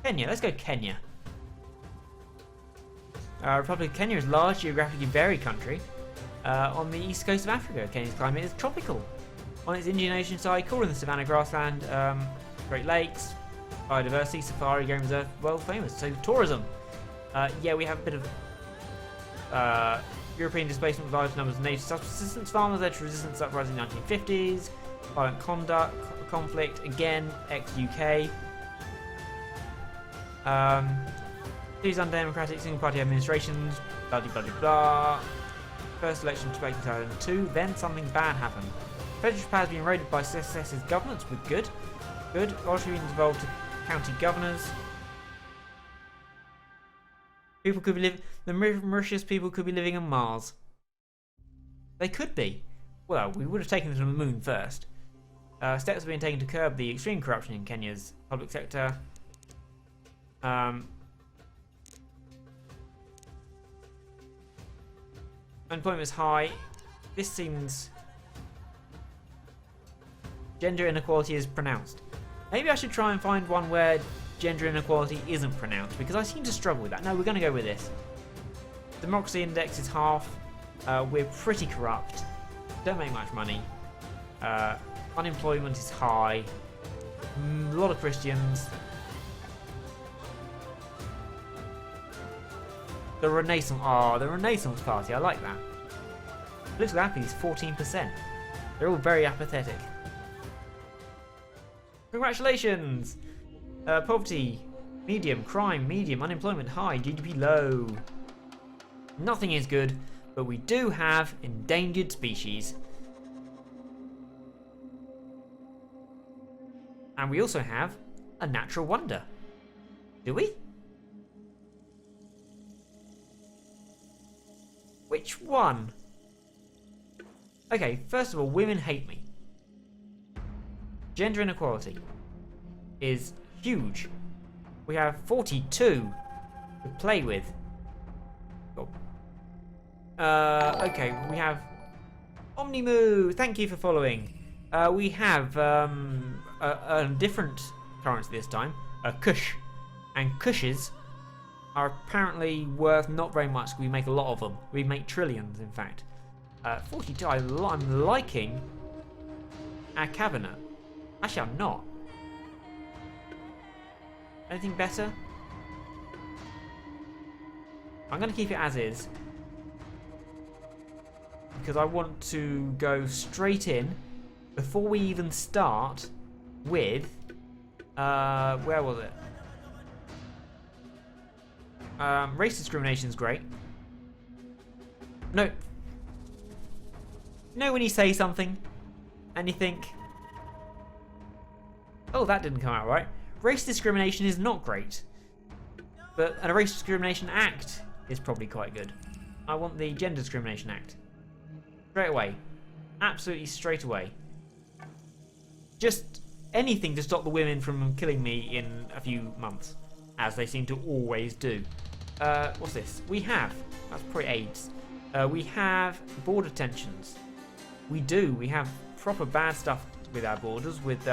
Kenya. Let's go Kenya. Republic of Kenya is a large, geographically varied country on the east coast of Africa. Kenya's climate is tropical. On its Indian Ocean side, cooler than the savanna grassland, Great Lakes, biodiversity, safari, game reserve, world famous. So tourism. Yeah, we have a bit of European displacement with large numbers of native subsistence farmers led to resistance uprising in the 1950s. Violent conflict, again, ex-UK. These undemocratic single-party administrations, blah blah blah blah. First election took place in 2002, then something bad happened. Federal power has been eroded by successive governments with good. Lottery involved to county governors. People could be the Mauritius people could be living on Mars. They could be. Well, we would have taken them to the moon first. Steps have been taken to curb the extreme corruption in Kenya's public sector. Unemployment is high. This seems... Gender inequality is pronounced. Maybe I should try and find one where gender inequality isn't pronounced, because I seem to struggle with that. No, we're going to go with this. Democracy index is half. We're pretty corrupt. Don't make much money. Unemployment is high. A lot of Christians. The Renaissance. Oh, the Renaissance Party. I like that. Political apathy is 14%. They're all very apathetic. Congratulations! Poverty, medium. Crime, medium. Unemployment, high. GDP, low. Nothing is good, but we do have endangered species. And we also have a natural wonder. Do we? Which one? Okay, first of all, women hate me. Gender inequality is huge. We have 42 to play with. Okay, we have Omnimoo. Thank you for following. We have a different currency this time, a Kush, and Kushes are apparently worth not very much. We make a lot of them. We make trillions, in fact. 42. I'm liking our cabinet. Actually, I'm not. Anything better? I'm going to keep it as is, because I want to go straight in before we even start with where was it? Race discrimination is great. No. You know when you say something and you think, oh, that didn't come out right. Race discrimination is not great, but a race discrimination act is probably quite good. I want the Gender Discrimination Act. Straight away. Absolutely straight away. Just anything to stop the women from killing me in a few months, as they seem to always do. What's this? We have, that's probably AIDS. We have border tensions. We have proper bad stuff with our borders, with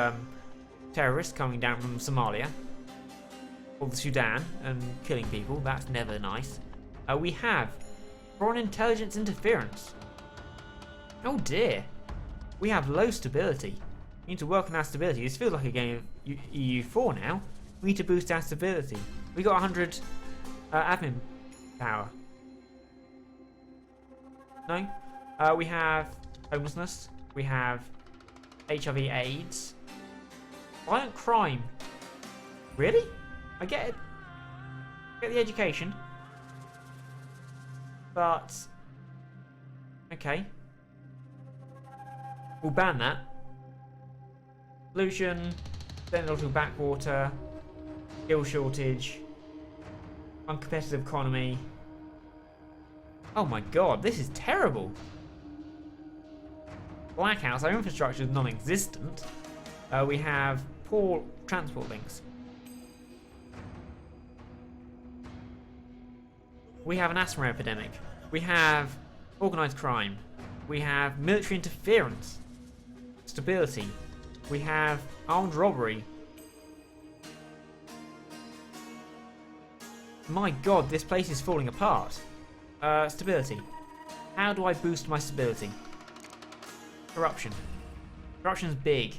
terrorists coming down from Somalia or the Sudan and killing people. That's never nice. We have foreign intelligence interference. Oh dear. We have low stability. We need to work on our stability. This feels like a game of EU4 now. We need to boost our stability. We got 100 admin power. No? We have homelessness. We have HIV/AIDS. Violent crime. Really? I get it. I get the education. But okay. We'll ban that. Pollution, technological backwater, skill shortage, uncompetitive economy. Oh my god, this is terrible. Blackouts, our infrastructure is non-existent. We have poor transport links. We have an asthma epidemic. We have organised crime. We have military interference. Stability. We have armed robbery. My god, this place is falling apart. Stability. How do I boost my stability? Corruption. Corruption's big.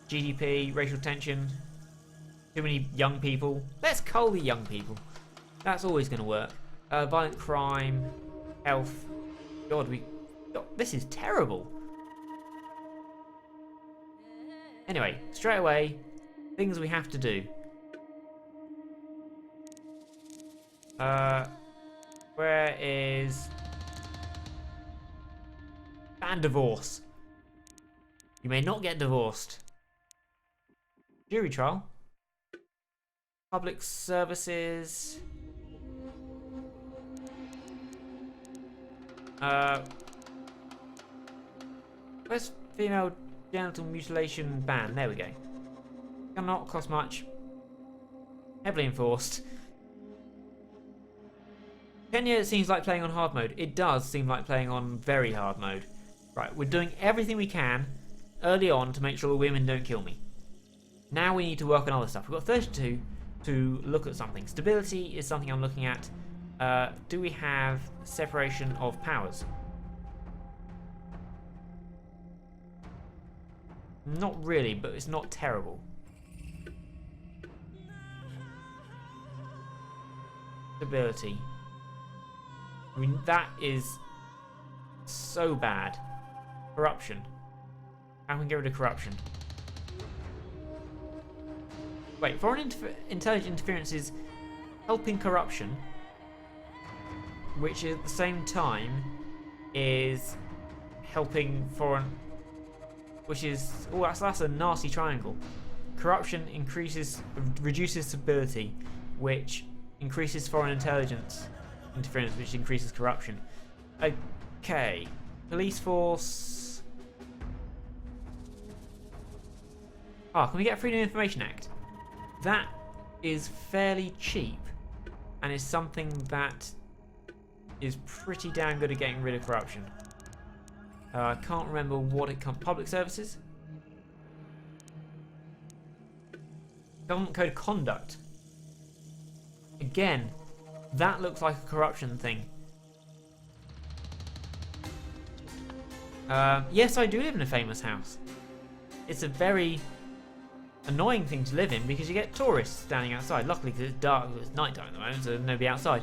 GDP, racial tension. Too many young people. Let's cull the young people. That's always going to work. Violent crime. Health. God, this is terrible. Anyway, straight away, things we have to do. Where is... Ban divorce. You may not get divorced. Jury trial. Public services. Where's female genital mutilation ban? There we go. Cannot cost much. Heavily enforced. Kenya seems like playing on hard mode. It does seem like playing on very hard mode. Right, we're doing everything we can early on to make sure the women don't kill me. Now we need to work on other stuff. We've got 32 to look at something. Stability is something I'm looking at. Do we have separation of powers? Not really, but it's not terrible. Stability. I mean, that is so bad. Corruption. How can we get rid of corruption? Wait, foreign intelligence interference is helping corruption, which at the same time is helping foreign, which is, oh, that's a nasty triangle. Corruption reduces stability, which increases foreign intelligence interference, which increases corruption. Okay, police force. Can we get a Freedom of Information Act? That is fairly cheap and is something that is pretty damn good at getting rid of corruption. I can't remember what it comes. Public services? Government Code of Conduct. Again, that looks like a corruption thing. Yes, I do live in a famous house. It's a very annoying thing to live in because you get tourists standing outside. Luckily, because it's dark, it's night time at the moment, so there's nobody outside.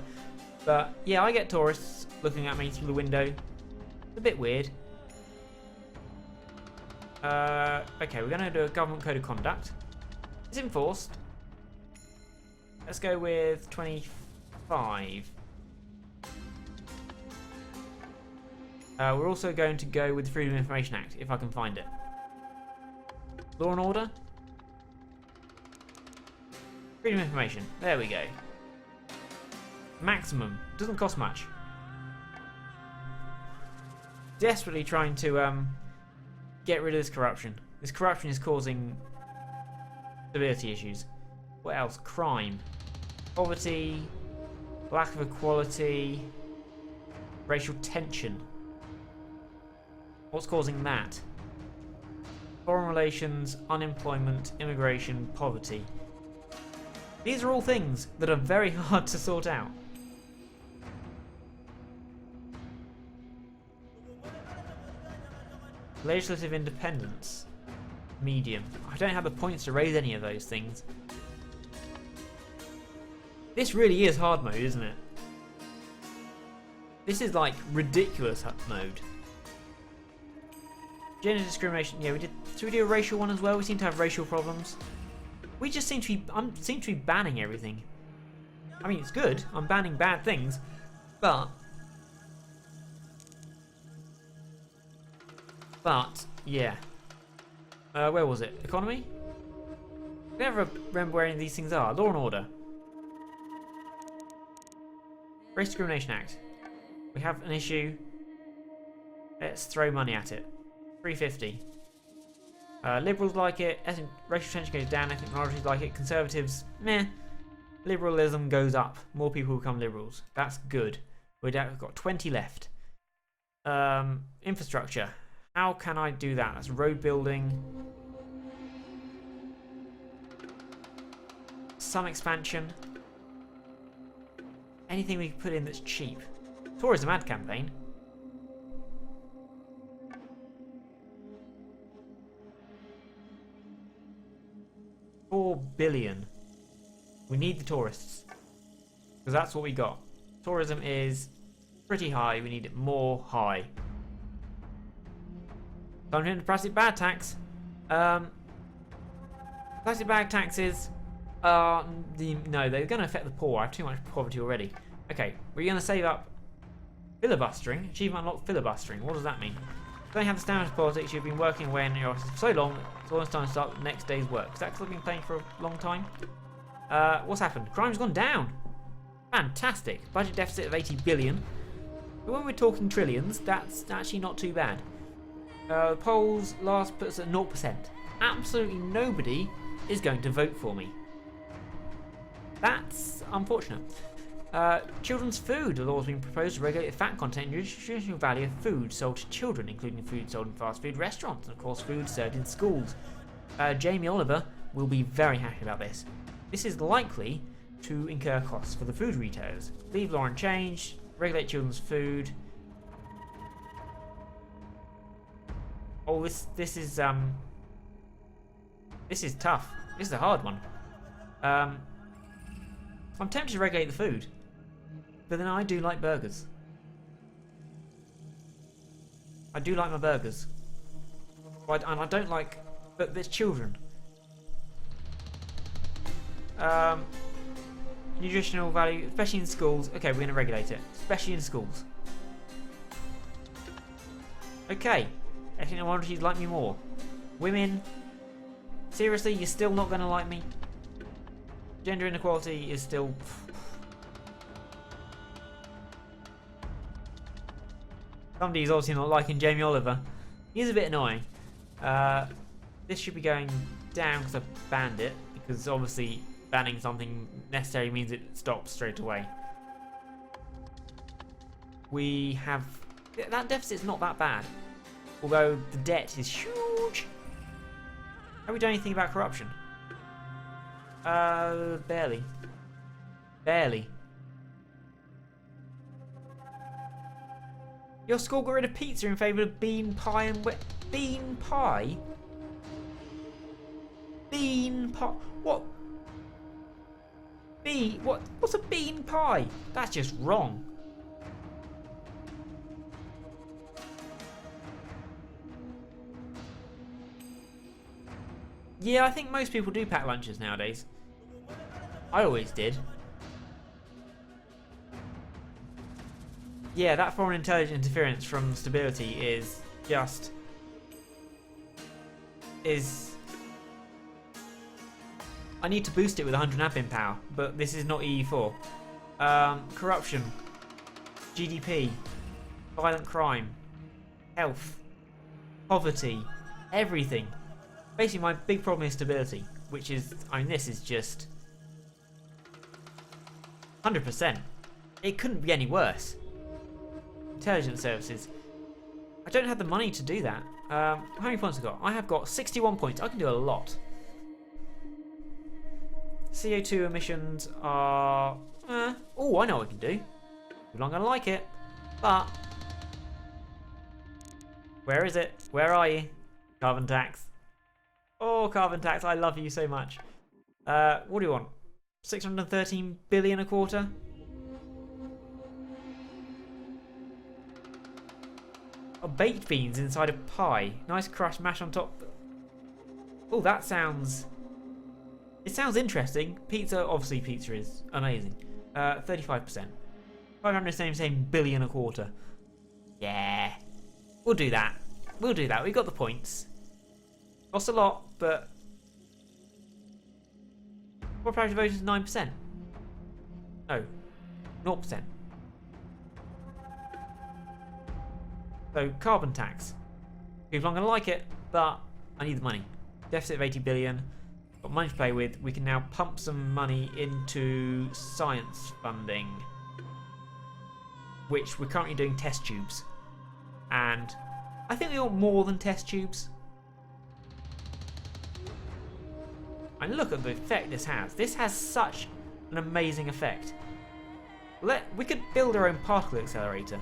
But yeah, I get tourists looking at me through the window. It's a bit weird. Okay, we're going to do a government code of conduct. It's enforced. Let's go with 25. We're also going to go with the Freedom of Information Act, if I can find it. Law and Order. Freedom of Information. There we go. Maximum. Doesn't cost much. Desperately trying to get rid of this corruption. This corruption is causing stability issues. What else? Crime. Poverty. Lack of equality. Racial tension. What's causing that? Foreign relations, unemployment, immigration, poverty. These are all things that are very hard to sort out. Legislative independence. Medium. I don't have the points to raise any of those things. This really is hard mode, isn't it? This is like ridiculous hard mode. Gender discrimination. Yeah, we did. Should we do a racial one as well? We seem to have racial problems. We just seem to be banning everything. I mean, it's good. I'm banning bad things, but yeah. Where was it? Economy? I never remember where any of these things are. Law and Order. Race Discrimination Act. We have an issue. Let's throw money at it. 350. Liberals like it. Racial tension goes down. Ethnic minorities like it. Conservatives, meh. Liberalism goes up. More people become liberals. That's good. We've got 20 left. Infrastructure. How can I do that? That's road building. some expansion. Anything we can put in that's cheap. Tourism ad campaign. $4 billion. We need the tourists. Because that's what we got. Tourism is pretty high. We need it more high. Time to enter plastic bag tax. Plastic bag taxes are... no, they're going to affect the poor. I have too much poverty already. Okay, we're going to save up filibustering. Achievement unlocked filibustering. What does that mean? Don't have the stamina of politics. You've been working away in your office for so long. It's almost time to start the next day's work. Is that because I've been playing for a long time? What's happened? Crime's gone down. Fantastic. Budget deficit of 80 billion. But when we're talking trillions, that's actually not too bad. The polls last put us at 0%. Absolutely nobody is going to vote for me. That's unfortunate. Children's food. The law has been proposed to regulate the fat content and nutritional value of food sold to children, including food sold in fast food restaurants and, of course, food served in schools. Jamie Oliver will be very happy about this. This is likely to incur costs for the food retailers. Leave law unchanged. Regulate children's food. Oh, this is tough. This is a hard one. I'm tempted to regulate the food, but then I do like burgers. I do like my burgers, and I don't like. But there's children. Nutritional value, especially in schools. Okay, we're going to regulate it, especially in schools. Okay, ethnic minorities like me more. Women, seriously, you're still not going to like me? Gender inequality is still... Somebody's obviously not liking Jamie Oliver. He's a bit annoying. This should be going down because I've banned it. Because obviously banning something necessarily means it stops straight away. We have... That deficit's not that bad. Although the debt is huge. Have we done anything about corruption? Barely. Barely. Your school got rid of pizza in favour of bean pie and bean pie? Bean pie? What? What's a bean pie? That's just wrong. Yeah, I think most people do pack lunches nowadays. I always did. Yeah, that foreign intelligence interference from stability is just... I need to boost it with 100 admin power, but this is not EE4. Corruption. GDP. Violent crime. Health. Poverty. Everything. Basically, my big problem is stability, which is, I mean, this is just 100%. It couldn't be any worse. Intelligence services. I don't have the money to do that. How many points have I got? I have got 61 points. I can do a lot. CO2 emissions are... oh, I know what I can do. You're not going to like it, but... Where is it? Where are you? Carbon tax. Oh, carbon tax, I love you so much. What do you want? 613 billion a quarter? Oh, baked beans inside a pie. Nice crushed mash on top. Oh, that sounds... It sounds interesting. Pizza, obviously pizza is amazing. 35%. 577 billion a quarter. Yeah. We'll do that. We'll do that. We got the points. Costs a lot, but... What priority vote is 9%? No. 0%. So, carbon tax. People aren't going to like it, but I need the money. Deficit of 80 billion. Got money to play with. We can now pump some money into science funding, which we're currently doing test tubes. And I think we want more than test tubes. And look at the effect this has. This has such an amazing effect. We could build our own particle accelerator.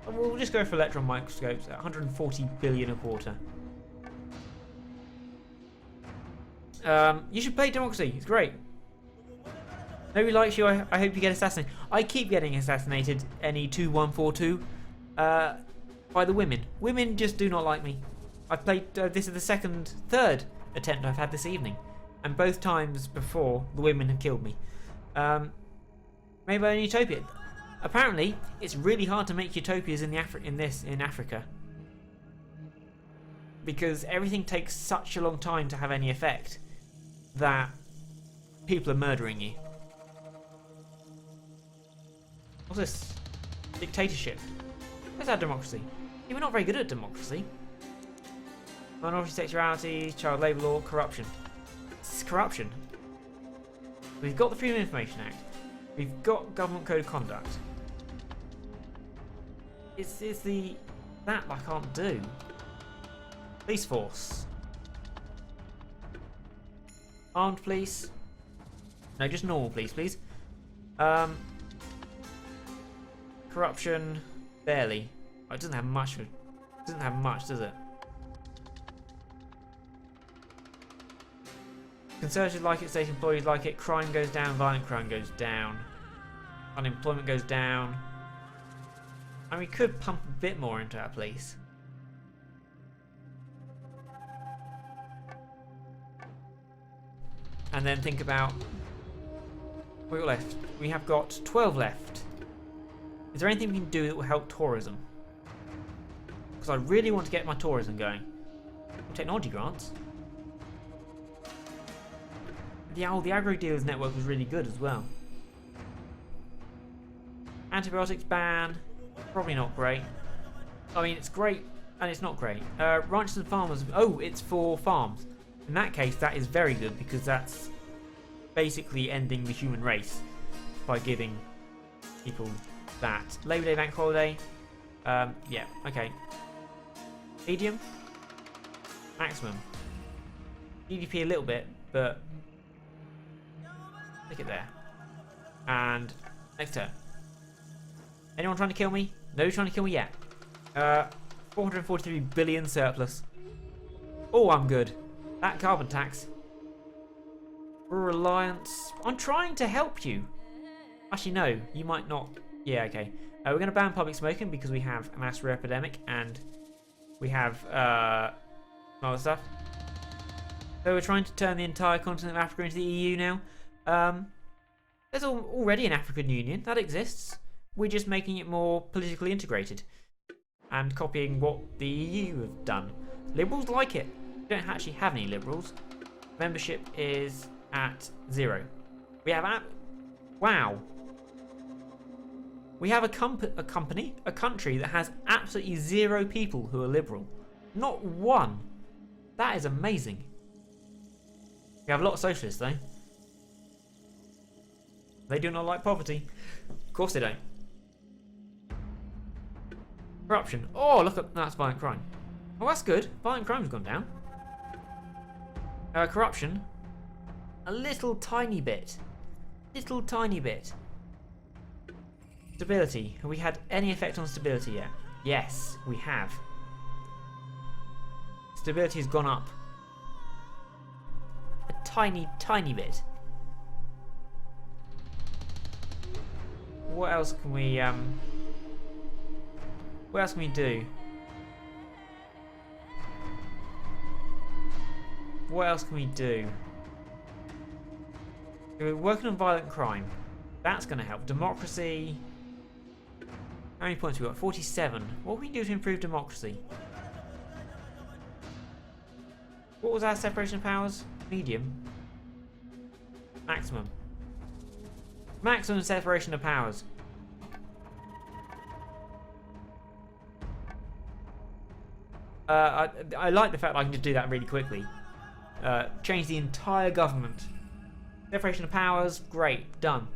We'll just go for electron microscopes at 140 billion a quarter. You should play Democracy. It's great. Nobody likes you. I hope you get assassinated. I keep getting assassinated. NE2142 by the women. Women just do not like me. I've played. This is the third attempt I've had this evening, and both times before the women have killed me. Maybe in Utopia. Apparently, it's really hard to make utopias in Africa because everything takes such a long time to have any effect that people are murdering you. What's this? Dictatorship. Where's our democracy? Yeah, we're not very good at democracy. Minority sexuality, child labour law, corruption. This is corruption. We've got the Freedom of Information Act. We've got Government Code of Conduct. It's that I can't do. Police force. Armed police. No, just normal police, please. Corruption, barely. Oh, it doesn't have much. It doesn't have much, does it? Conservatives like it, state employees like it. Crime goes down, violent crime goes down. Unemployment goes down. And we could pump a bit more into our police. And then think about what we got left. We have got 12 left. Is there anything we can do that will help tourism? Because I really want to get my tourism going. Technology grants. The agro dealers network was really good as well. Antibiotics ban. Probably not great. I mean, it's great and it's not great. Ranchers and farmers. Oh, it's for farms. In that case, that is very good because that's basically ending the human race by giving people that. Labor Day bank holiday. Yeah, okay. Medium. Maximum. GDP a little bit, but look at there. And next turn. Anyone trying to kill me? No trying to kill me yet. 443 billion surplus. Oh, I'm good. That carbon tax. Rural Alliance. I'm trying to help you. Actually, no. You might not. Yeah, okay. We're going to ban public smoking because we have a mass epidemic and we have other stuff. So we're trying to turn the entire continent of Africa into the EU now. There's already an African Union. That exists. We're just making it more politically integrated and copying what the EU have done. Liberals like it. We don't actually have any liberals. Membership is at 0. We have wow. We have a country that has absolutely 0 people who are liberal. Not one. That is amazing. We have a lot of socialists though. They do not like poverty. Of course they don't. Corruption. Oh, look at that's violent crime. Oh, that's good. Violent crime's gone down. Corruption. A little tiny bit. Little tiny bit. Stability. Have we had any effect on stability yet? Yes, we have. Stability has gone up. A tiny, tiny bit. What else can we what else can we do? What else can we do? We're working on violent crime. That's going to help. Democracy. How many points have we got? 47. What can we do to improve democracy? What was our separation of powers? Medium. Maximum. Maximum separation of powers. I like the fact that I can just do that really quickly. Change the entire government. Separation of powers, great, done.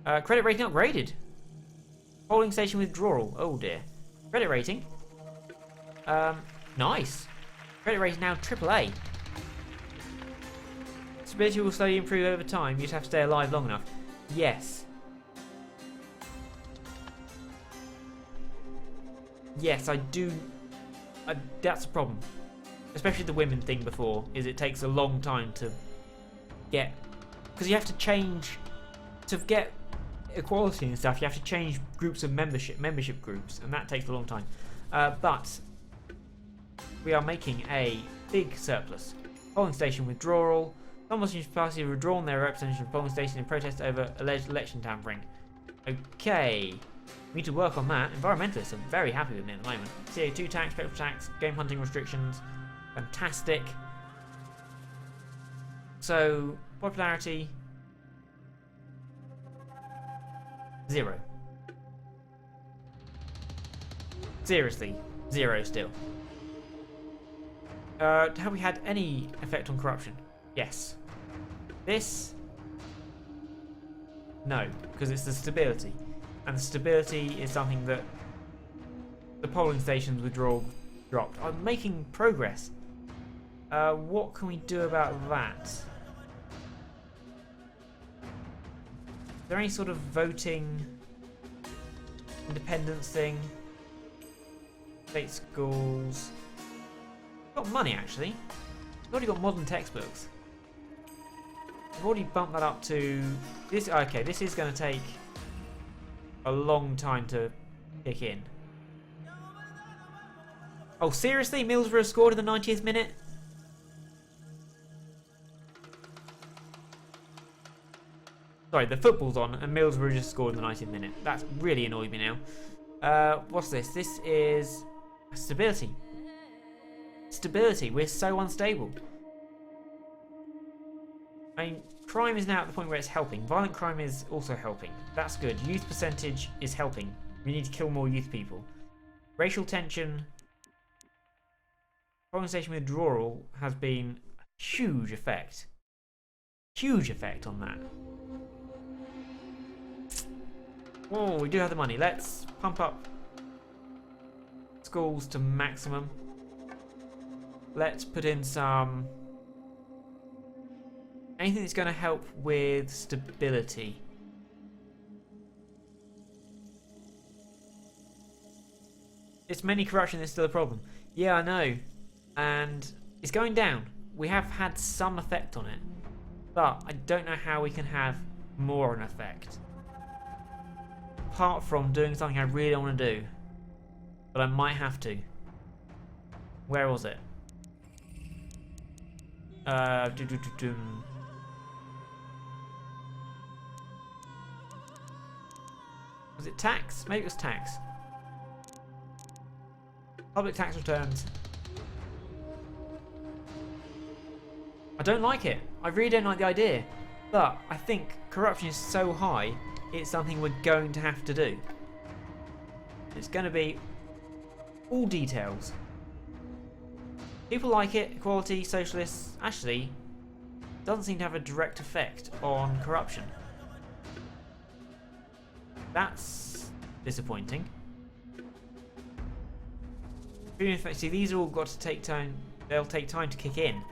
Credit rating upgraded. Polling station withdrawal, oh dear. Credit rating. Nice. Credit rate is now AAA. Stability will slowly improve over time. You just have to stay alive long enough. Yes. Yes, I do. That's a problem. Especially the women thing before, is it takes a long time to get... Because you have to change... To get equality and stuff, you have to change groups of membership groups, and that takes a long time. But we are making a big surplus. Polling station withdrawal. Some Muslim parties have withdrawn their representation from polling station in protest over alleged election tampering. Okay. We need to work on that. Environmentalists are very happy with me at the moment. CO2 tax, petrol tax, game hunting restrictions. Fantastic. So, popularity... 0. Seriously, 0 still. Have we had any effect on corruption? Yes. This? No, because it's the stability. And the stability is something that the polling stations withdrawal dropped. I'm making progress. What can we do about that? Is there any sort of voting independence thing? State schools. We've got money actually. We've already got modern textbooks. We've already bumped that up to this. Okay, this is going to take a long time to kick in. Oh, seriously? Middlesbrough scored in the 90th minute? Sorry, the football's on and Middlesbrough just scored in the 90th minute. That's really annoyed me now. What's this? This is stability. Stability. We're so unstable. I mean, crime is now at the point where it's helping. Violent crime is also helping. That's good. Youth percentage is helping. We need to kill more youth people. Racial tension. Polling station withdrawal has been a huge effect. Huge effect on that. Oh, we do have the money. Let's pump up schools to maximum. Let's put in some... anything that's going to help with stability. It's many corruption is still a problem. Yeah, I know. And it's going down. We have had some effect on it. But I don't know how we can have more of an effect. Apart from doing something I really don't want to do. But I might have to. Where was it? Was it tax? Maybe it was tax. Public tax returns. I don't like it. I really don't like the idea. But I think corruption is so high, it's something we're going to have to do. It's going to be all details. People like it, equality, socialists. Actually, doesn't seem to have a direct effect on corruption. That's disappointing. See, these are all got to take time. They'll take time to kick in.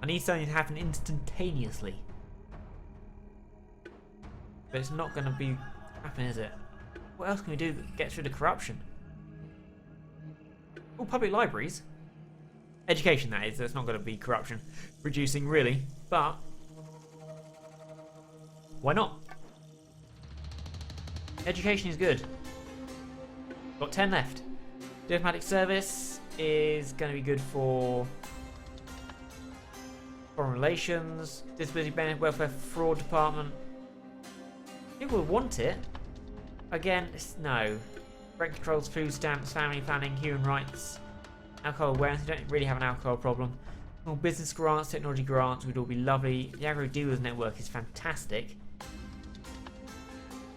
I need something to happen instantaneously. But it's not going to be happen, is it? What else can we do that gets rid of corruption? Oh, public libraries. Education, that is. That's not going to be corruption reducing, really. But why not? Education is good. Got 10 left. Diplomatic service is going to be good for foreign relations, disability benefit, welfare, fraud department. People will want it. Again, no. Rent controls, food stamps, family planning, human rights, alcohol awareness. We don't really have an alcohol problem. All business grants, technology grants would all be lovely. The Agro Dealers Network is fantastic.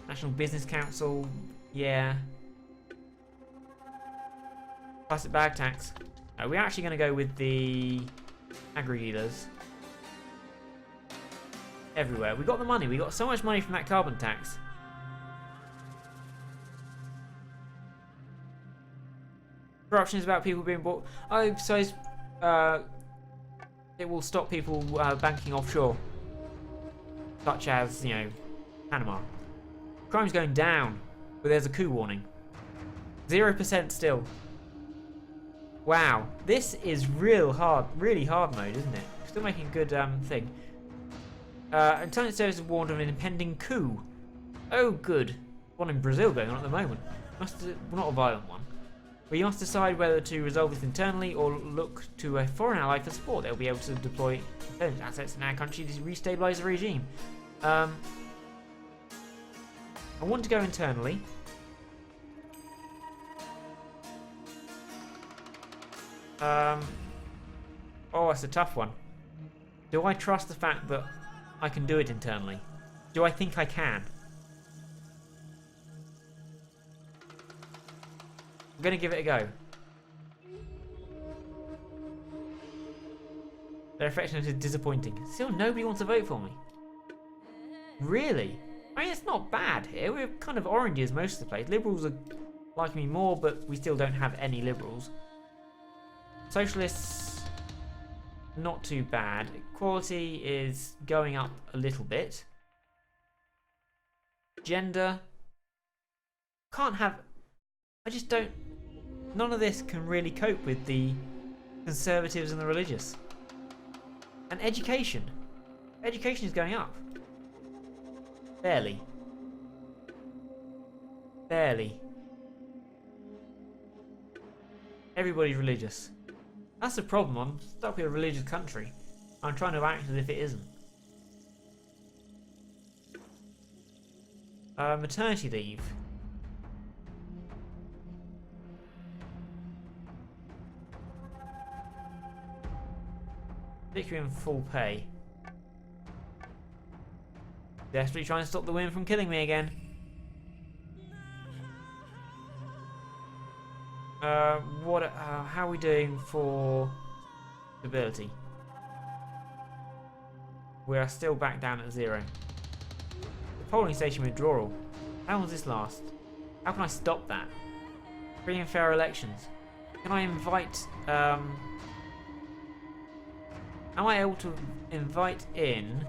National Business Council, yeah. Plastic bag tax. We're actually going to go with the agri dealers. Everywhere. We got the money. We got so much money from that carbon tax. Corruption is about people being bought. Oh, so it will stop people banking offshore, such as, you know, Panama. Crime's going down, but there's a coup warning. 0% still. Wow, this is really hard mode, isn't it? Still making a good thing. Intelligence service has warned of an impending coup. Oh, good. One in Brazil going on at the moment. Not a violent one. But you must decide whether to resolve this internally or look to a foreign ally for support. They'll be able to deploy intelligence assets in our country to restabilize the regime. I want to go internally. Oh, that's a tough one. Do I trust the fact that I can do it internally? Do I think I can? I'm going to give it a go. Their effectiveness is disappointing. Still, nobody wants to vote for me. Really? I mean, it's not bad here. We're kind of oranges most of the place. Liberals are liking me more, but we still don't have any liberals. Socialists, not too bad. Equality is going up a little bit. Gender, can't have. I just don't. None of this can really cope with the conservatives and the religious. And education. Education is going up. Barely. Barely. Everybody's religious. That's the problem. I'm stuck with a religious country. I'm trying to act as if it isn't. Maternity leave. Particularly in full pay. Desperately trying to stop the women from killing me again. How are we doing for stability? We are still back down at 0. The polling station withdrawal. How long does this last? How can I stop that? Free and fair elections. Can I invite? Am I able to invite in?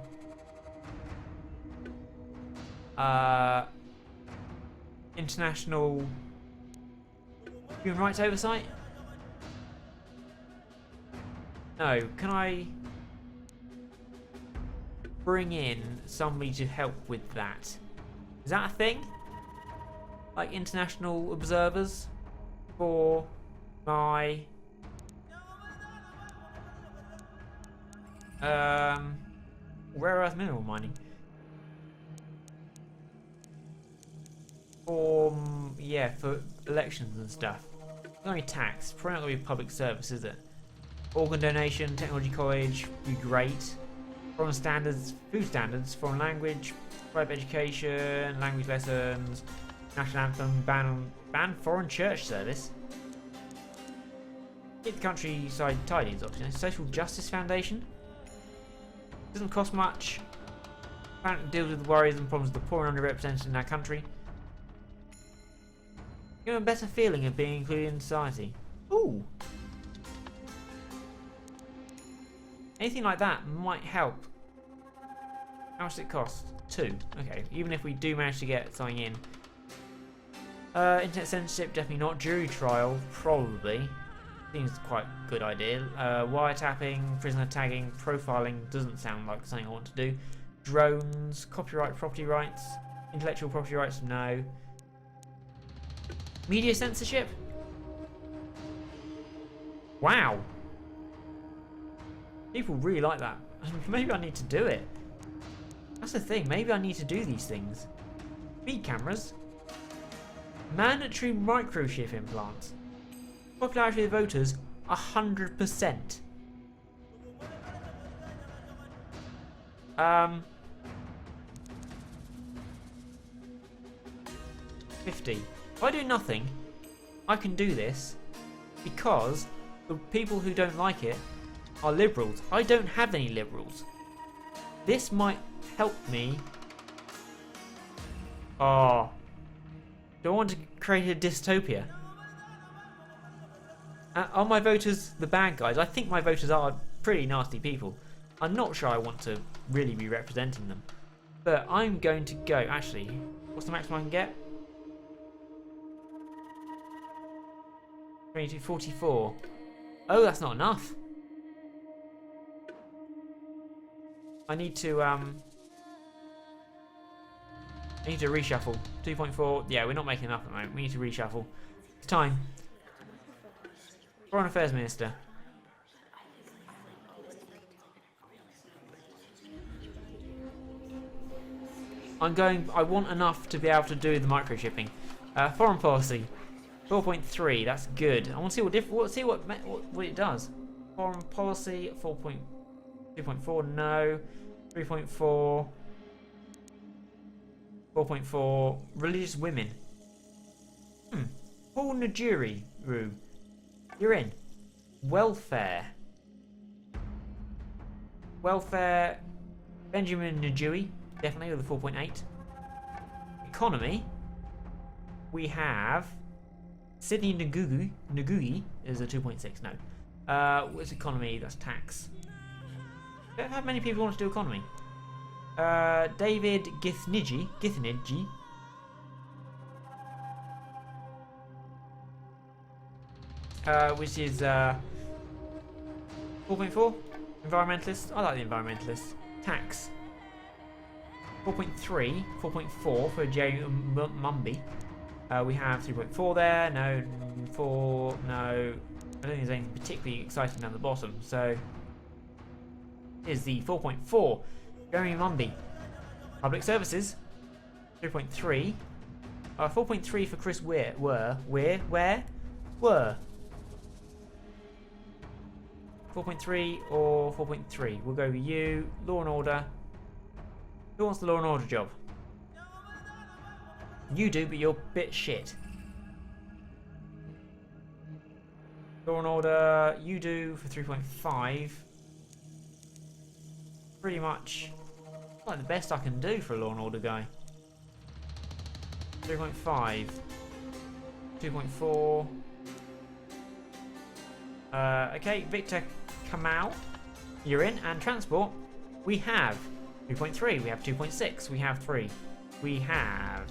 International human rights oversight? No. Can I bring in somebody to help with that? Is that a thing? Like international observers for my rare earth mineral mining? For yeah, for elections and stuff. It's only tax. Probably not going to be public service, is it? Organ donation, technology college, would be great. Foreign standards, food standards, foreign language, private education, language lessons, national anthem, ban foreign church service. Keep the countryside tidy is optional. Social Justice Foundation. Doesn't cost much. Apparently deals with the worries and problems of the poor and underrepresented in our country. Give them a better feeling of being included in society. Ooh. Anything like that might help. How much does it cost? 2. Okay, even if we do manage to get something in. Internet censorship, definitely not. Jury trial, probably. Seems quite a good idea. Wiretapping, prisoner tagging, profiling doesn't sound like something I want to do. Drones, copyright, property rights, intellectual property rights, no. Media censorship? Wow. People really like that. Maybe I need to do it. That's the thing. Maybe I need to do these things. Speed cameras. Mandatory microchip implants. Popularity of the voters, 100%. 50. If I do nothing, I can do this because the people who don't like it are liberals. I don't have any liberals. This might help me. Oh. Do I want to create a dystopia? Are my voters the bad guys? I think my voters are pretty nasty people. I'm not sure I want to really be representing them. But I'm going to go... Actually, what's the maximum I can get? 22, 44. Oh, that's not enough. I need to reshuffle. 2.4. Yeah, we're not making enough at the moment. We need to reshuffle. It's time. Foreign Affairs Minister. I want enough to be able to do the microchipping. Foreign policy. 4.3. That's good. I want to see what it does. Foreign policy. 2.4. No. 3.4. 4.4. Religious women. Paul Najuri. You're in. Welfare. Welfare. Benjamin Najui. Definitely with a 4.8. Economy. We have Sydney Ngugi is a 2.6. No. What's economy? That's tax. Don't have many people want to do economy. David Githniji. Which is 4.4. Environmentalist. I like the environmentalist. Tax. 4.3. 4.4 for Jerry Mumby. We have 3.4 there. No. 4. No. I don't think there's anything particularly exciting down the bottom. So is the 4.4. Jeremy Mumby. Public services. 3.3. 4.3 for Chris Where? 4.3 or 4.3. We'll go with you. Law and order. Who wants the law and order job? You do, but you're a bit shit. Law and order, you do for 3.5. Pretty much like the best I can do for a law and order guy. 3.5. 2.4. Okay, Victor Kamal, you're in. And transport, we have 3.3, we have 2.6, we have 3. We have...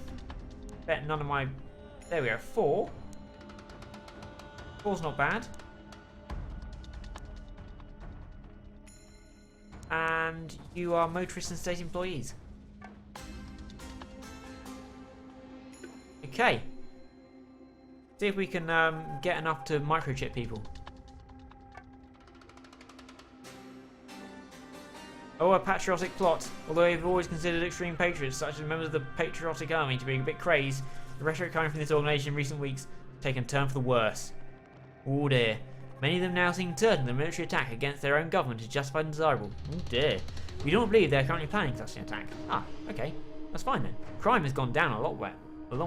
Bet none of my... There we go, 4. 4's not bad. And you are motorists and state employees. Okay. See if we can get enough to microchip people. Oh, a patriotic plot. Although they've always considered extreme patriots, such as members of the patriotic army, to be a bit crazed, the rhetoric coming from this organisation in recent weeks has taken a turn for the worse. Oh dear. Many of them now seem certain the military attack against their own government is justified and desirable. Oh dear. We don't believe they're currently planning such an attack. Ah, okay. That's fine then. Crime has gone down a long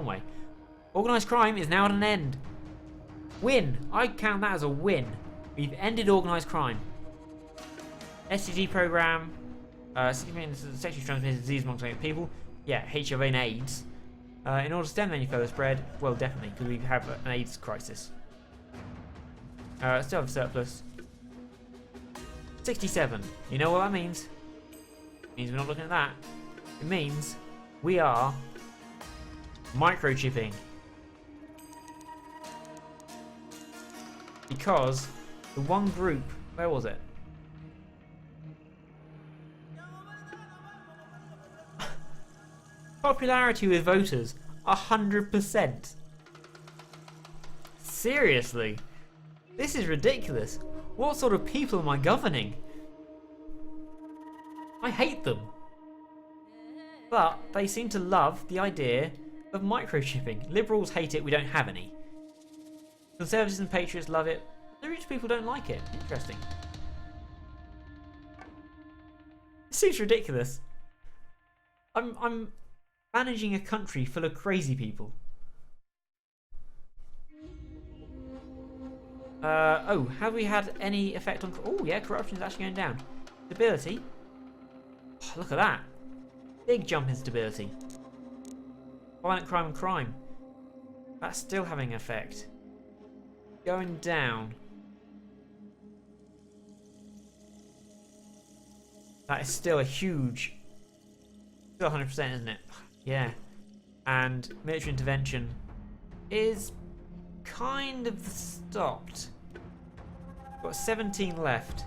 way. Organised crime is now at an end. Win! I count that as a win. We've ended organised crime. STD program. Sexually transmitted disease amongst people. Yeah, HIV and AIDS. In order to stem any further spread, well, definitely, because we have an AIDS crisis. Still have surplus. 67. You know what that means? It means we're not looking at that. It means we are microchipping. Because the one group, where was it? Popularity with voters, 100%. Seriously? This is ridiculous. What sort of people am I governing? I hate them. But they seem to love the idea of microchipping. Liberals hate it, we don't have any. Conservatives and patriots love it. The rich people don't like it. Interesting. It seems ridiculous. I'm managing a country full of crazy people. Oh, have we had any effect on... Oh, yeah, corruption is actually going down. Stability. Oh, look at that. Big jump in stability. Violent crime and crime. That's still having an effect. Going down. That is still a huge... Still 100%, isn't it? Yeah. And military intervention is kind of stopped. Got 17 left.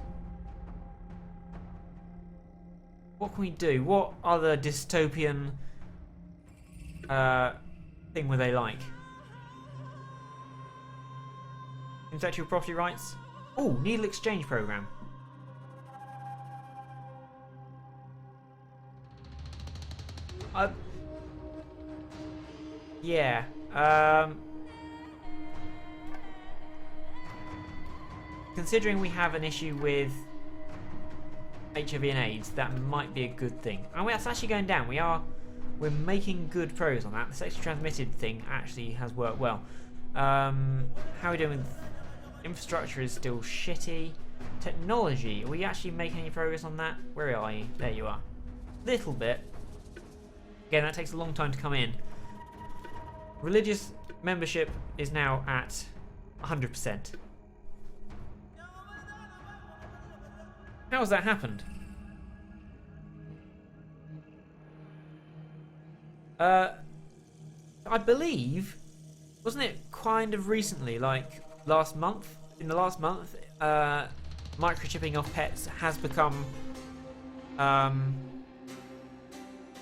What can we do? What other dystopian thing were they like? Intellectual property rights? Oh, needle exchange program. Yeah. Considering we have an issue with HIV and AIDS, that might be a good thing. And that's actually going down. We're making good progress on that. The sexually transmitted thing actually has worked well. How are we doing with infrastructure? Is still shitty. Technology, are we actually making any progress on that? Where are you? There you are. Little bit. Again, that takes a long time to come in. Religious membership is now at 100%. How has that happened? I believe, wasn't it kind of recently, like last month? In the last month, microchipping of pets has become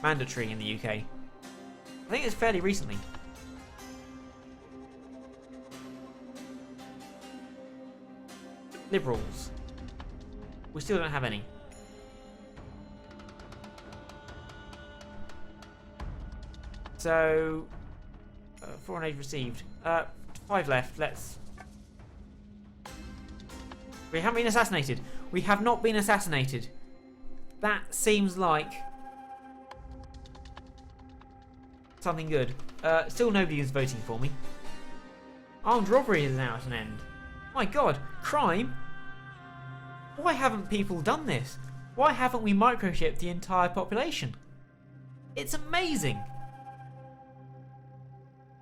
mandatory in the UK. I think it's fairly recently. Liberals. We still don't have any. So, foreign aid received. 5 left. Let's. We haven't been assassinated. We have not been assassinated. That seems like something good. Still nobody is voting for me. Armed robbery is now at an end. My God, crime? Why haven't people done this? Why haven't we microchipped the entire population? It's amazing.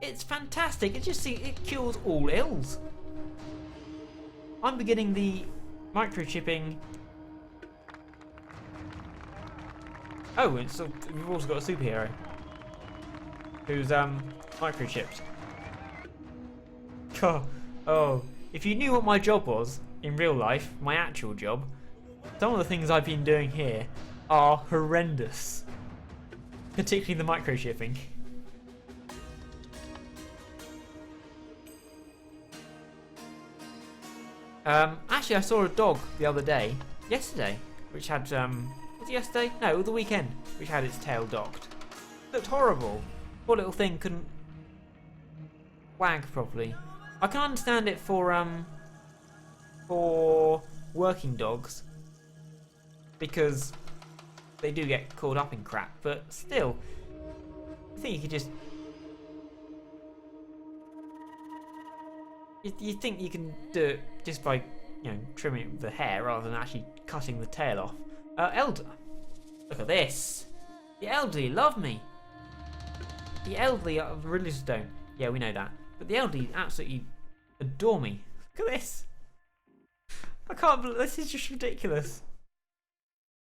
It's fantastic. It cures all ills. I'm beginning the microchipping. Oh, we've also got a superhero who's microchipped. God, oh, if you knew what my job was in real life, my actual job, some of the things I've been doing here are horrendous. Particularly the microchipping. Actually, I saw a dog the other day, yesterday, which had, was it yesterday? No, the weekend, which had its tail docked. Looked horrible. Poor little thing couldn't wag properly. I can understand it for working dogs, because they do get caught up in crap, but still, I think you could just... You think you can do it just by, you know, trimming the hair rather than actually cutting the tail off. Elder, look at this. The elderly love me. The elderly are religious don't. Yeah, we know that. But the elderly absolutely adore me. Look at this. I can't believe this is just ridiculous.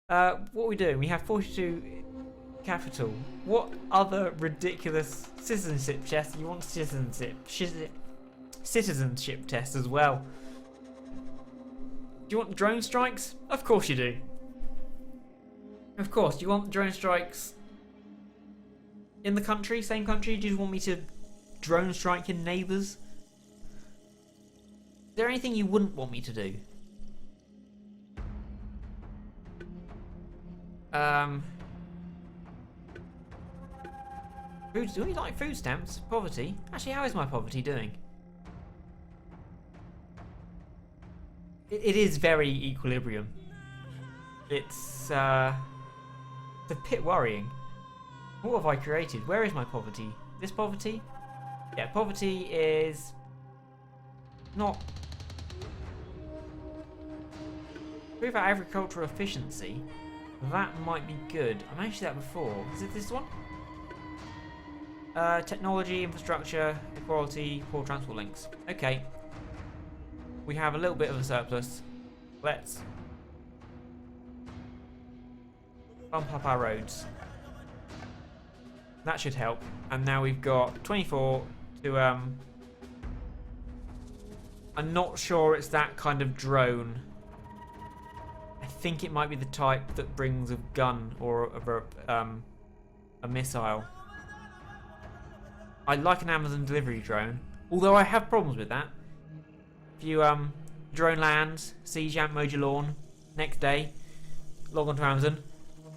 What are we doing? We have 42 capital. What other ridiculous citizenship test? You want citizenship test as well. Do you want drone strikes? Of course you do. Of course. Do you want drone strikes in the country? Same country? Do you want me to drone strike your neighbours? Is there anything you wouldn't want me to do? Food, do we like food stamps? Poverty? Actually, how is my poverty doing? It is very equilibrium. It's a bit worrying. What have I created? Where is my poverty? This poverty? Yeah, poverty is not... Improve our agricultural efficiency. That might be good. I managed that before. Is it this one? Technology, infrastructure, equality, poor transport links. Okay. We have a little bit of a surplus. Let's Bump up our roads. That should help. And now we've got 24 to I'm not sure it's that kind of drone. I think it might be the type that brings a gun or a missile. I like an Amazon delivery drone, although I have problems with that. If you drone lands, sees you haven't mowed your lawn, next day, log on to Amazon.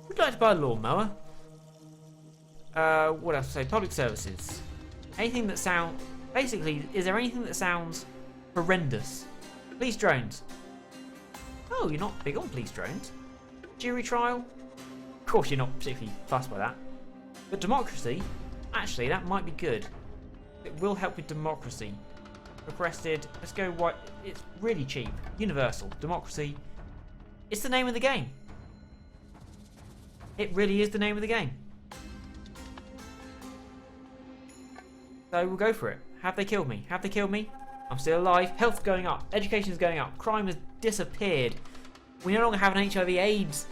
Would you like to buy a lawnmower? What else to say? Public services. Anything that sounds... Basically, is there anything that sounds horrendous? Police drones. Oh, you're not big on police drones. Jury trial? Of course you're not particularly fussed by that. But democracy? Actually, that might be good. It will help with democracy. Requested. Let's go white. It's really cheap. Universal. Democracy. It's the name of the game. It really is the name of the game. So we'll go for it. Have they killed me? Have they killed me? I'm still alive. Health's going up. Education's going up. Crime has disappeared. We no longer have an HIV/AIDS.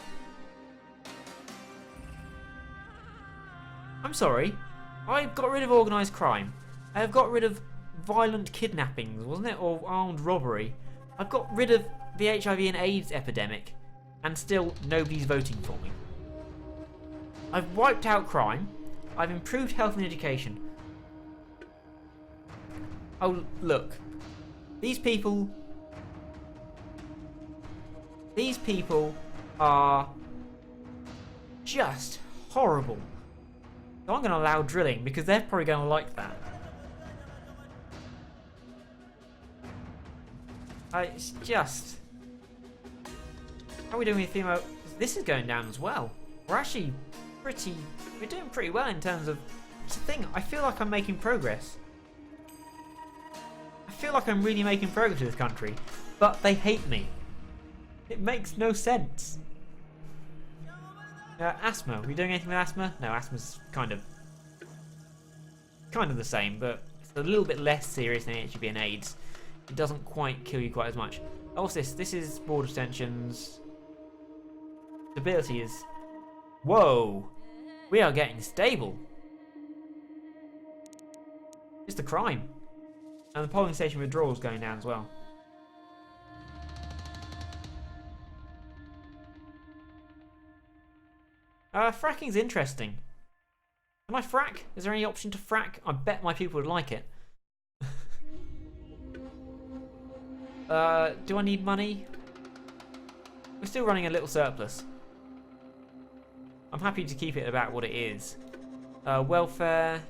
I'm sorry. I've got rid of organised crime. I have got rid of violent kidnappings, wasn't it? Or armed robbery. I've got rid of the HIV and AIDS epidemic. And still nobody's voting for me. I've wiped out crime. I've improved health and education. Oh, look. These people are just horrible. So I'm going to allow drilling because they're probably going to like that. It's just... How are we doing with female... This is going down as well. We're actually pretty... We're doing pretty well in terms of... It's the thing, I feel like I'm making progress. I feel like I'm really making progress in this country. But they hate me. It makes no sense. Asthma. Are we doing anything with asthma? No, asthma's kind of the same, but it's a little bit less serious than HIV and AIDS. It doesn't quite kill you quite as much. Oh, what's this? This is border tensions. Stability is... Whoa! We are getting stable. It's the crime. And the polling station withdrawal is going down as well. Fracking's interesting. Can I frack? Is there any option to frack? I bet my people would like it. Do I need money? We're still running a little surplus. I'm happy to keep it about what it is. Welfare.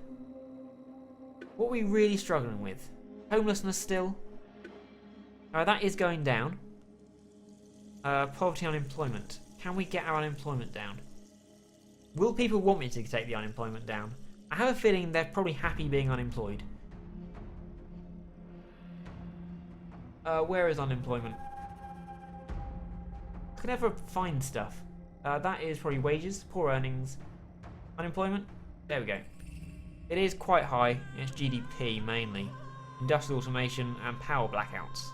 What are we really struggling with? Homelessness still. That is going down. Poverty, unemployment. Can we get our unemployment down? Will people want me to take the unemployment down? I have a feeling they're probably happy being unemployed. Where is unemployment? I can never find stuff. That is probably wages, poor earnings, unemployment. There we go. It is quite high. It's GDP mainly. Industrial automation and power blackouts.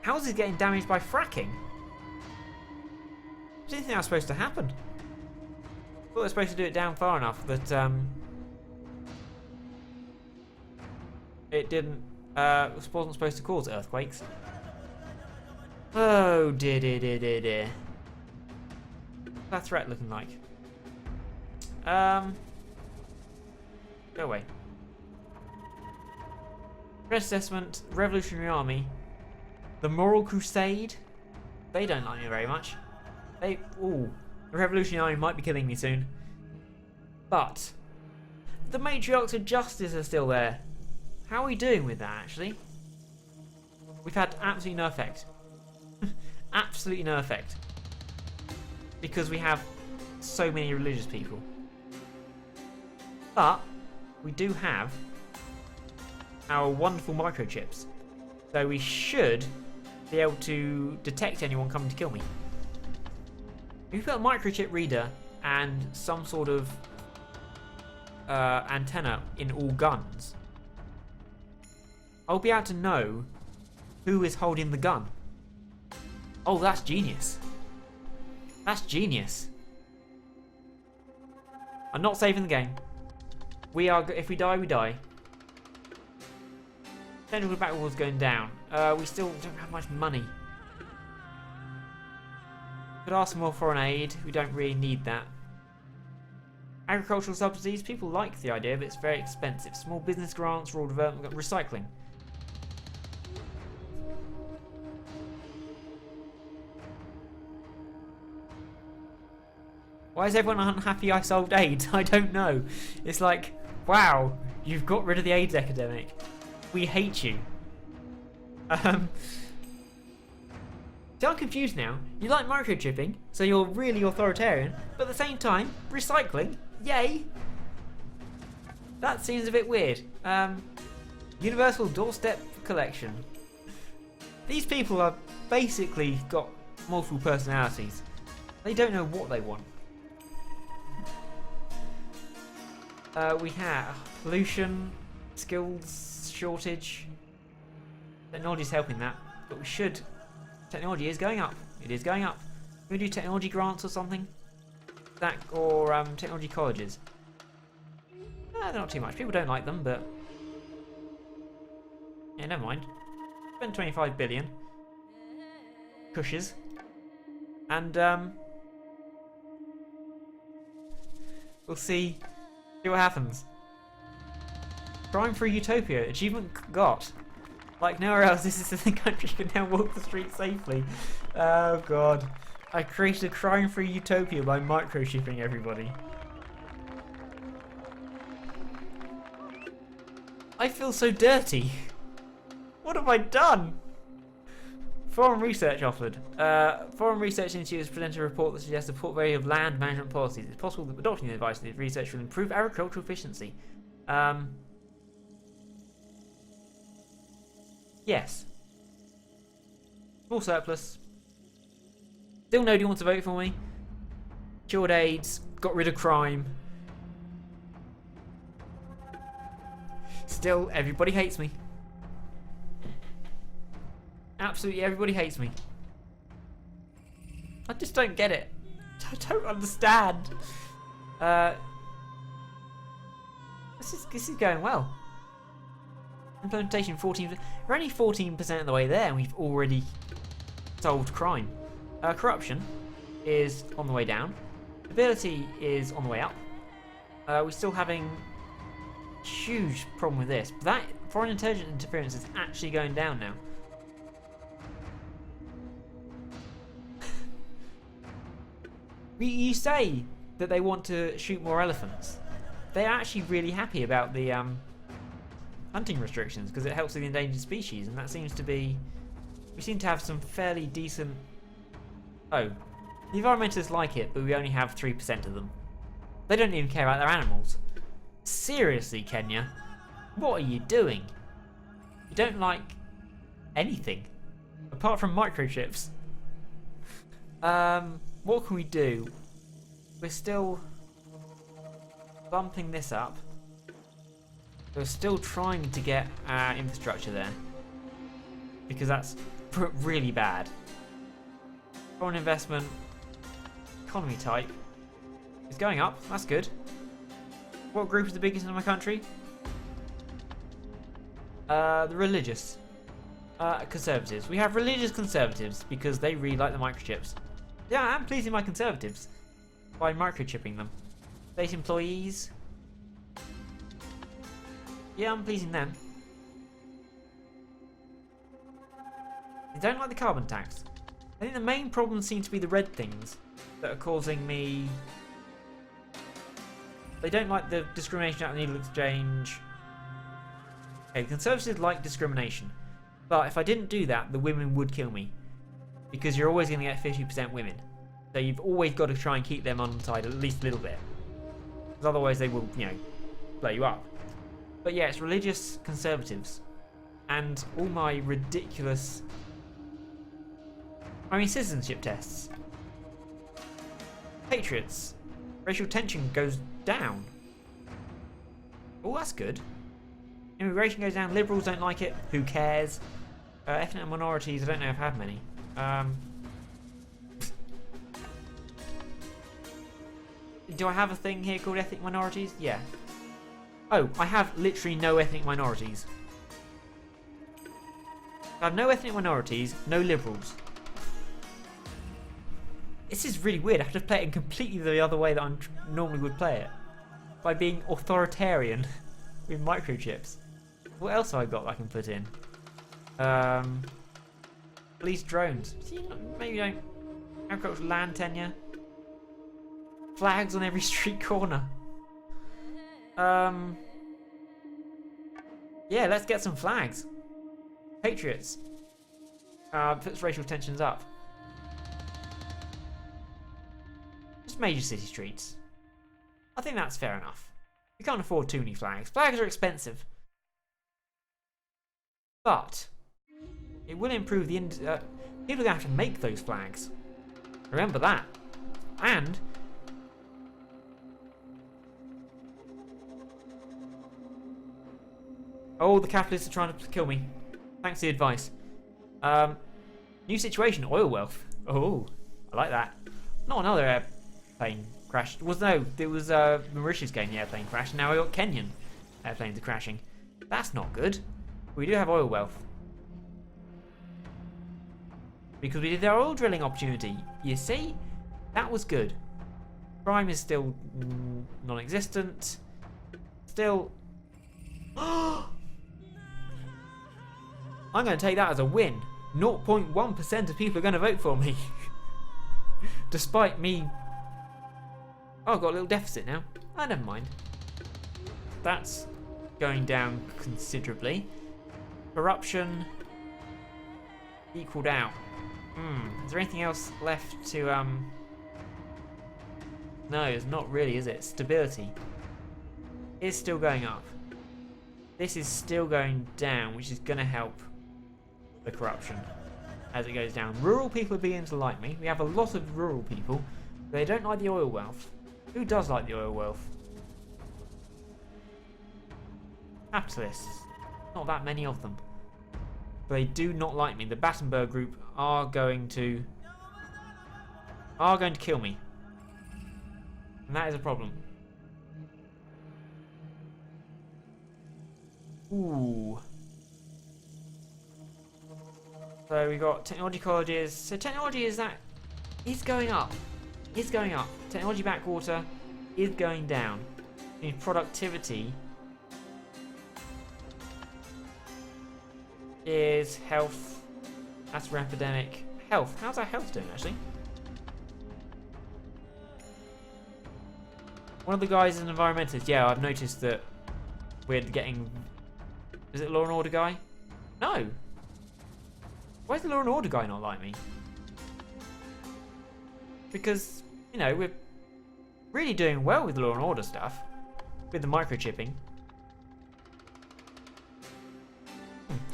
How is it getting damaged by fracking? I didn't think that was supposed to happen. I thought they were supposed to do it down far enough that it didn't. Wasn't supposed to cause earthquakes. Oh dear, dear, dear, dear, dear. What's that threat looking like? Go away. Threat assessment, Revolutionary Army. The Moral Crusade? They don't like me very much. Ooh. The Revolutionary Army might be killing me soon. But the Matriarchs of Justice are still there. How are we doing with that, actually? We've had absolutely no effect. Absolutely no effect. Because we have so many religious people. But we do have our wonderful microchips. So we should be able to detect anyone coming to kill me. If we've got a microchip reader and some sort of antenna in all guns, I'll be able to know who is holding the gun. Oh, that's genius. That's genius. I'm not saving the game. We are. If we die, we die. Technical battle wars going down. We still don't have much money. Could ask for more foreign aid. We don't really need that. Agricultural subsidies. People like the idea, but it's very expensive. Small business grants, rural development, recycling. Why is everyone unhappy I solved AIDS? I don't know. It's like, wow, you've got rid of the AIDS epidemic. We hate you. See, I'm confused now. You like microchipping, so you're really authoritarian, but at the same time, recycling? Yay! That seems a bit weird. Universal doorstep collection. These people are basically got multiple personalities. They don't know what they want. We have pollution, skills shortage. Technology is helping that, but we should. Technology is going up. It is going up. Can we do technology grants or something? That or technology colleges. They're not too much. People don't like them, but yeah, never mind. Spend 25 billion. Cushes. And we'll see what happens. Crime-free utopia. Achievement got. Like nowhere else, this is the country can now walk the streets safely. Oh god. I created a crime-free utopia by microchipping everybody. I feel so dirty. What have I done? Foreign research offered. Foreign research institutes presented a report that suggests a portfolio of land management policies. It's possible that adopting the advice of the research will improve agricultural efficiency. Yes. Small surplus. Still nobody wants to vote for me. Cured AIDS. Got rid of crime. Still, everybody hates me. Absolutely everybody hates me. I just don't get it. I don't understand. This is going well. Implementation 14%. We're only 14% of the way there, and we've already solved crime. Corruption is on the way down. Ability is on the way up. We're still having a huge problem with this. But that foreign intelligence interference is actually going down now. You say that they want to shoot more elephants. They're actually really happy about the hunting restrictions because it helps with the endangered species, and that seems to be. We seem to have some fairly decent. Oh, the environmentalists like it, but we only have 3% of them. They don't even care about their animals. Seriously, Kenya, what are you doing? You don't like anything apart from microchips. What can we do? We're still bumping this up. We're still trying to get our infrastructure there because that's really bad. Foreign investment, economy type is going up. That's good. What group is the biggest in my country? The religious conservatives. We have religious conservatives because they really like the microchips. Yeah, I'm pleasing my conservatives by microchipping them. State employees. Yeah, I'm pleasing them. They don't like the carbon tax. I think the main problem seems to be the red things that are causing me. They don't like the discrimination at the needle exchange. Okay, conservatives like discrimination. But if I didn't do that, the women would kill me. Because you're always going to get 50% women. So you've always got to try and keep them on side at least a little bit. Because otherwise they will, blow you up. But yeah, it's religious conservatives. And all my ridiculous... citizenship tests. Patriots. Racial tension goes down. Oh, that's good. Immigration goes down. Liberals don't like it. Who cares? Ethnic minorities, I don't know if I have many. Do I have a thing here called ethnic minorities? Yeah. Oh, I have literally no ethnic minorities. I have no ethnic minorities, no liberals. This is really weird. I have to play it in completely the other way that I normally would play it. By being authoritarian with microchips. What else have I got that I can put in? Police drones. See, maybe don't. Agricultural land tenure. Flags on every street corner. Yeah, let's get some flags. Patriots. Puts racial tensions up. Just major city streets. I think that's fair enough. We can't afford too many flags. Flags are expensive. But it will improve the... people are going to have to make those flags. Remember that. And... oh, the capitalists are trying to kill me. Thanks for the advice. New situation, oil wealth. Oh, I like that. Not another airplane crash. It was Mauritius getting the airplane crash. Now I got Kenyan airplanes are crashing. That's not good. We do have oil wealth. Because we did our oil drilling opportunity. You see? That was good. Crime is still non-existent. Still... I'm going to take that as a win. 0.1% of people are going to vote for me. Despite me... oh, I've got a little deficit now. Oh, never mind. That's going down considerably. Corruption equaled out. Is there anything else left to... no, it's not really, is it? Stability is still going up. This is still going down, which is going to help the corruption as it goes down. Rural people are beginning to like me. We have a lot of rural people. They don't like the oil wealth. Who does like the oil wealth? Capitalists. Not that many of them. They do not like me. The Battenberg group are going to kill me. And that is a problem. Ooh. So we got technology colleges. So technology is going up. It's going up. Technology backwater is going down. And productivity is health. That's for epidemic. Health. How's our health doing actually? One of the guys is an environmentalist. Yeah, I've noticed that we're getting... is it Law and Order guy? No. Why is the Law and Order guy not like me? Because, you know, we're really doing well with Law and Order stuff. With the microchipping.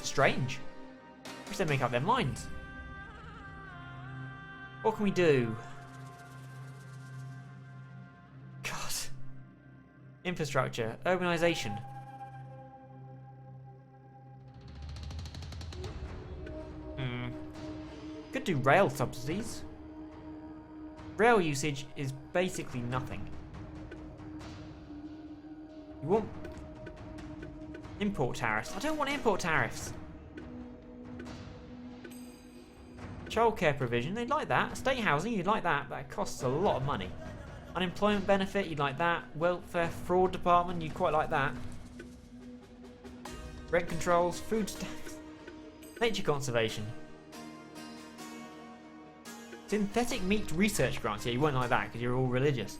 Strange. Wish they'd make up their minds. What can we do? God. Infrastructure. Urbanisation. Could do rail subsidies. Rail usage is basically nothing. You want import tariffs? I don't want import tariffs. Childcare provision, they'd like that. State housing, you'd like that. That costs a lot of money. Unemployment benefit, you'd like that. Welfare fraud department, you'd quite like that. Rent controls, food stamps. Nature conservation. Synthetic meat research grants. Yeah, you won't like that because you're all religious.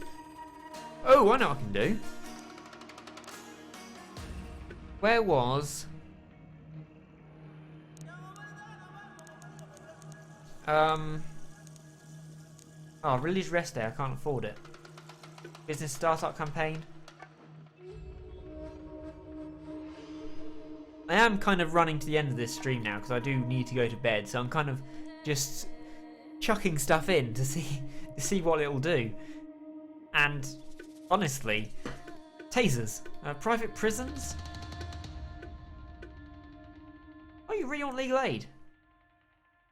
Oh, I know what I can do. Where was... oh, religious rest day. I can't afford it. Business startup campaign. I am kind of running to the end of this stream now because I do need to go to bed. So I'm kind of just chucking stuff in to see what it'll do. And honestly, tasers. Private prisons? Oh, you really want legal aid?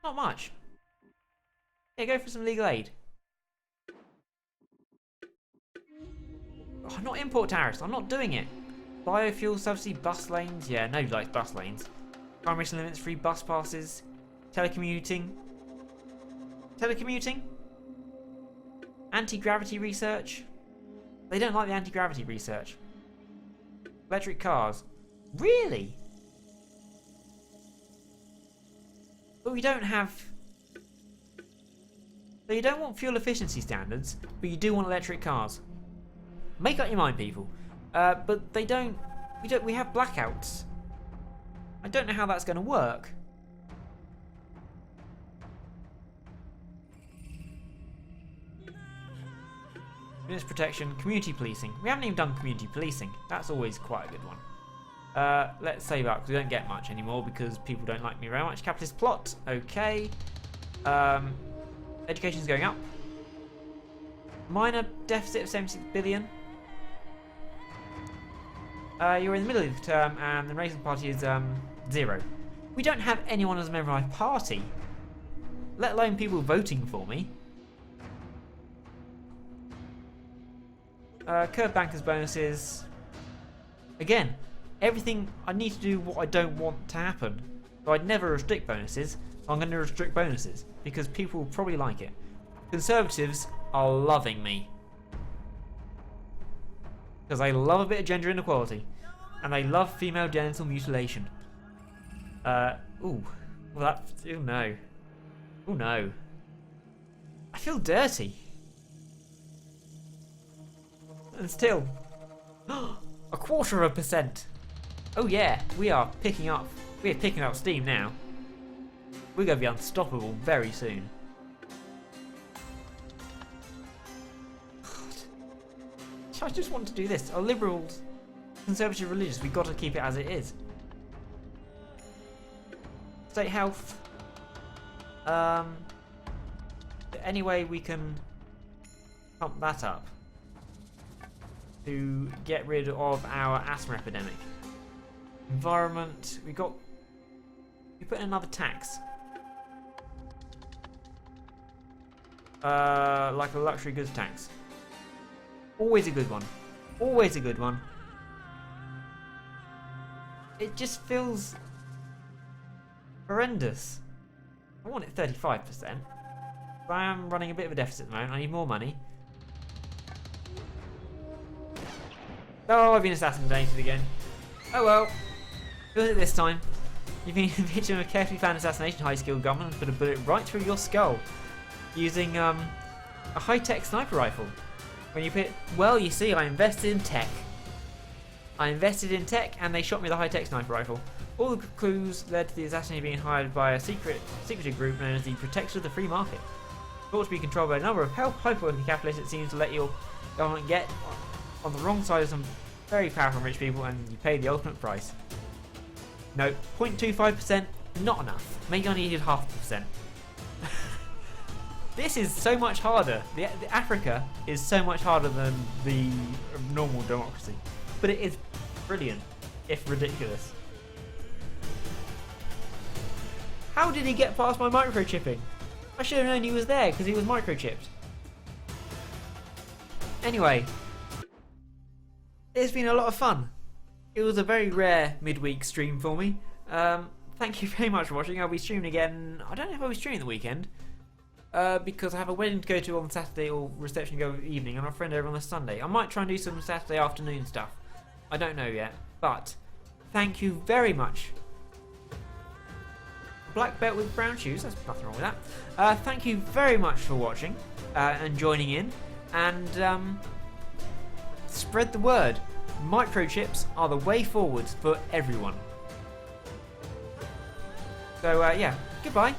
Not much. Yeah, go for some legal aid. Oh, not import tariffs. I'm not doing it. Biofuel subsidy, bus lanes. Yeah, nobody likes bus lanes. Crime rate limits, free bus passes. Telecommuting. Telecommuting? Anti-gravity research. They don't like the anti-gravity research. Electric cars. Really? But we don't have... So you don't want fuel efficiency standards, but you do want electric cars. Make up your mind, people. But they don't... We have blackouts. I don't know how that's going to work. Witness protection, community policing. We haven't even done community policing. That's always quite a good one. Let's save up because we don't get much anymore because people don't like me very much. Capitalist plot. Okay. Education's going up. Minor deficit of 76 billion. You're in the middle of the term and the raising party is 0. We don't have anyone as a member of my party, let alone people voting for me. Curb bankers bonuses. Again, everything I need to do what I don't want to happen. So I'd never restrict bonuses. So I'm going to restrict bonuses because people will probably like it. Conservatives are loving me because they love a bit of gender inequality and they love female genital mutilation. Ooh, well that. Oh no. Oh no. I feel dirty. And still, 0.25%. Oh yeah, we are picking up. We're picking up steam now. We're going to be unstoppable very soon. God. I just want to do this. Our liberals, conservative religious, we've got to keep it as it is. State health. Any way we can pump that up to get rid of our asthma epidemic. Environment, we put in another tax. Like a luxury goods tax. Always a good one. Always a good one. It just feels horrendous. I want it 35%. But I am running a bit of a deficit at the moment. I need more money. Oh, I've been assassinated again. Oh well. Who was it this time? You've been a victim of a carefully planned assassination. High-skill gunman put a bullet right through your skull using a high-tech sniper rifle. When you put, well, you see, I invested in tech. I invested in tech, and they shot me with a high-tech sniper rifle. All the clues led to the assassination being hired by a secretive group known as the Protectors of the Free Market. Thought to be controlled by a number of hyper-wealthy capitalists, it seems to let your government get on the wrong side of some very powerful rich people, and you pay the ultimate price. No, 0.25%, not enough. Maybe I needed 0.5%. This is so much harder. The Africa is so much harder than the normal democracy. But it is brilliant, if ridiculous. How did he get past my microchipping? I should have known he was there because he was microchipped. Anyway, it's been a lot of fun. It was a very rare midweek stream for me. Thank you very much for watching. I'll be streaming again. I don't know if I'll be streaming the weekend. Because I have a wedding to go to on Saturday or reception to go evening and my friend over on the Sunday. I might try and do some Saturday afternoon stuff. I don't know yet. But thank you very much. Black belt with brown shoes. There's nothing wrong with that. Thank you very much for watching and joining in. And spread the word. Microchips are the way forward for everyone. So yeah, goodbye.